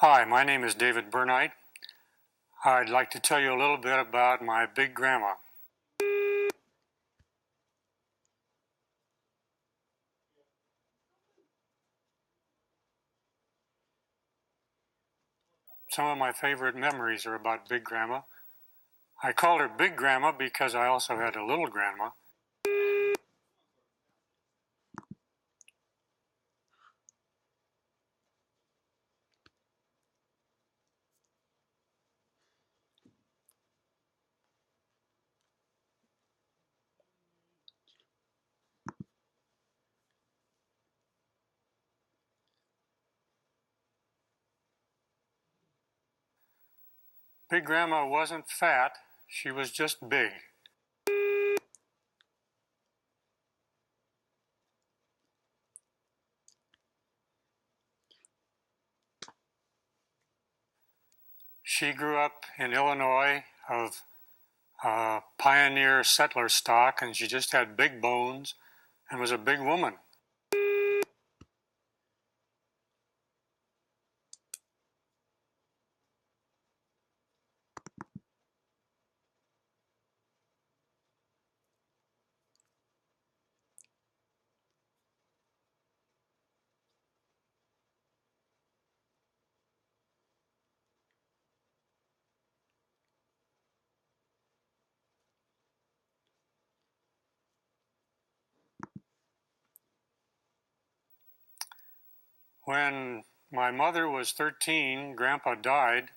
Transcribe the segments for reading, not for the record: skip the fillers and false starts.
Hi, my name is David Burnite. I'd like to tell you a little bit about my big grandma. Some of my favorite memories are about big grandma. I called her big grandma because I also had a little grandma. Big grandma wasn't fat, she was just big. She grew up in Illinois of pioneer settler stock, and she just had big bones and was a big woman. When my mother was 13, Grandpa died,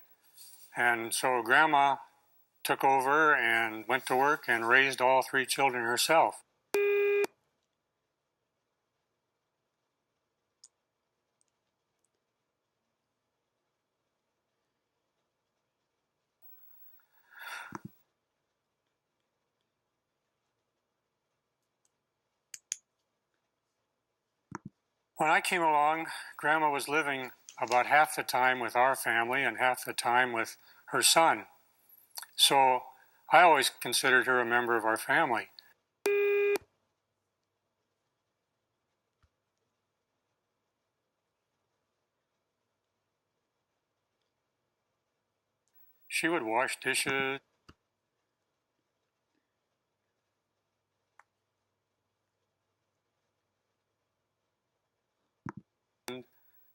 and so Grandma took over and went to work and raised all three children herself. When I came along, Grandma was living about half the time with our family and half the time with her son. So I always considered her a member of our family. She would wash dishes,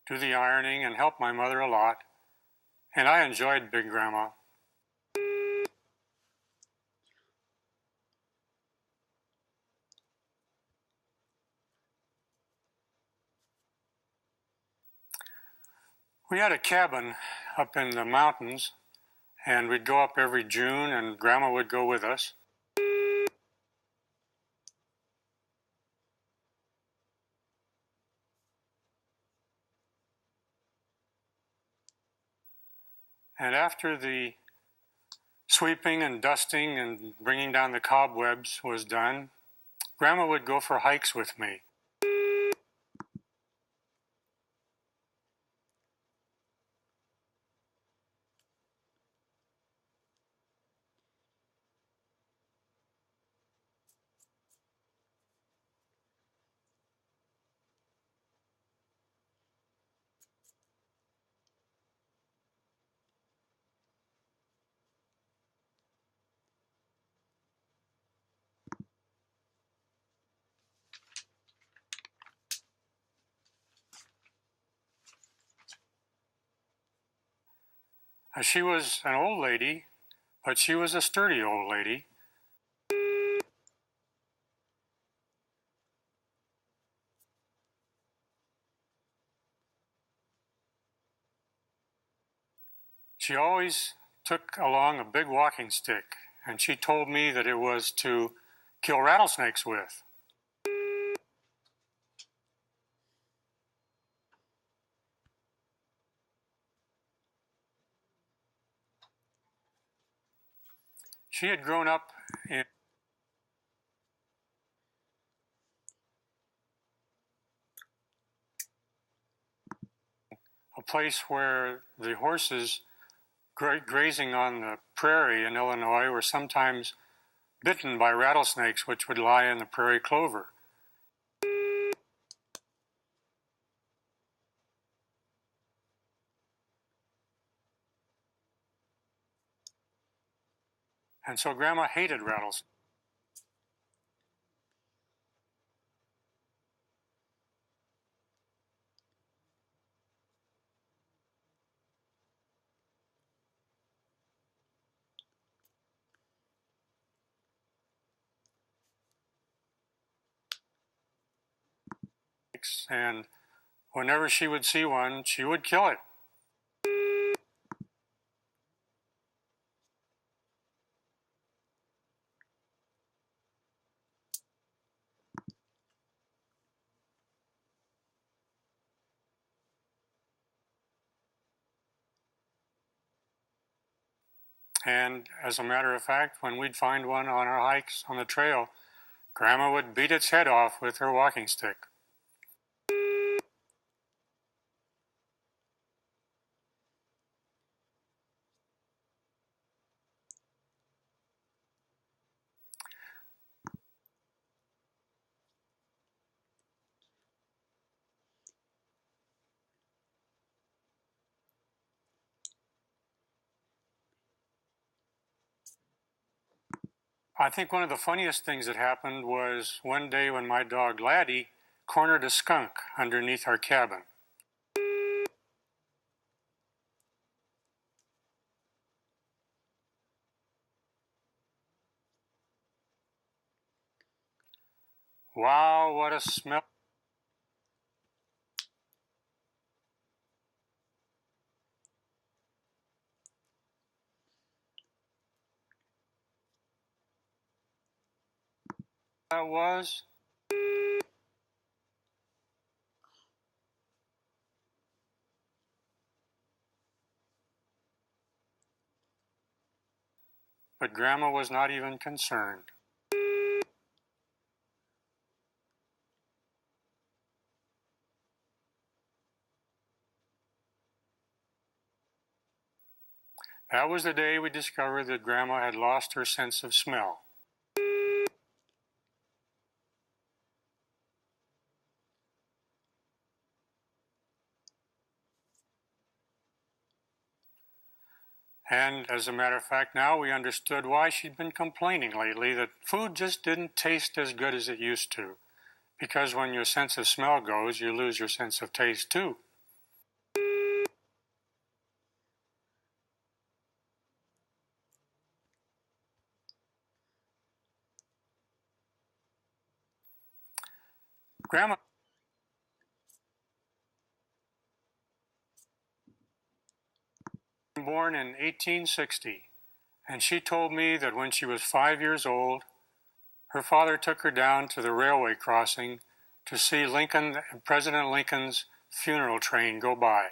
do the ironing, and help my mother a lot. And I enjoyed Big Grandma. We had a cabin up in the mountains, and we'd go up every June, and Grandma would go with us. And after the sweeping and dusting and bringing down the cobwebs was done, Grandma would go for hikes with me. She was an old lady, but she was a sturdy old lady. She always took along a big walking stick, and she told me that it was to kill rattlesnakes with. She had grown up in a place where the horses grazing on the prairie in Illinois were sometimes bitten by rattlesnakes, which would lie in the prairie clover. And so Grandma hated rattlesnakes. And whenever she would see one, she would kill it. And as a matter of fact, when we'd find one on our hikes on the trail, Grandma would beat its head off with her walking stick. I think one of the funniest things that happened was one day when my dog Laddie cornered a skunk underneath our cabin. Wow, what a smell. That was. But Grandma was not even concerned. That was the day we discovered that Grandma had lost her sense of smell. And as a matter of fact, now we understood why she'd been complaining lately that food just didn't taste as good as it used to. Because when your sense of smell goes, you lose your sense of taste too. Grandma was born in 1860, and she told me that when she was 5 years old, her father took her down to the railway crossing to see President Lincoln's funeral train go by.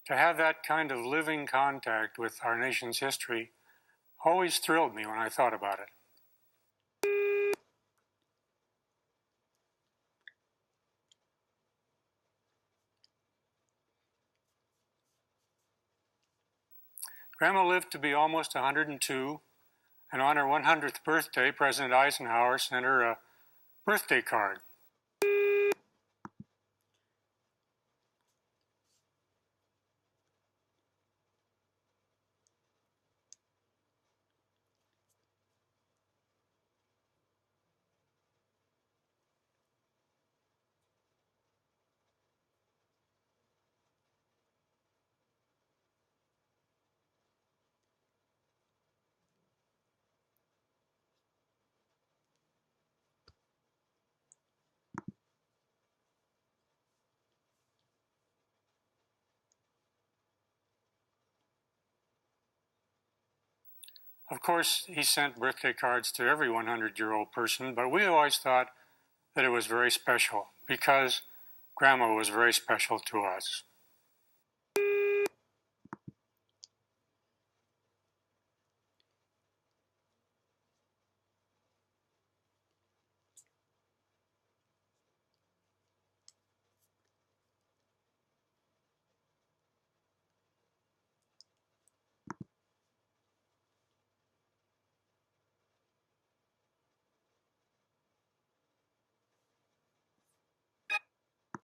To have that kind of living contact with our nation's history always thrilled me when I thought about it. Grandma lived to be almost 102, and on her 100th birthday, President Eisenhower sent her a birthday card. Of course, he sent birthday cards to every 100-year-old person, but we always thought that it was very special because Grandma was very special to us.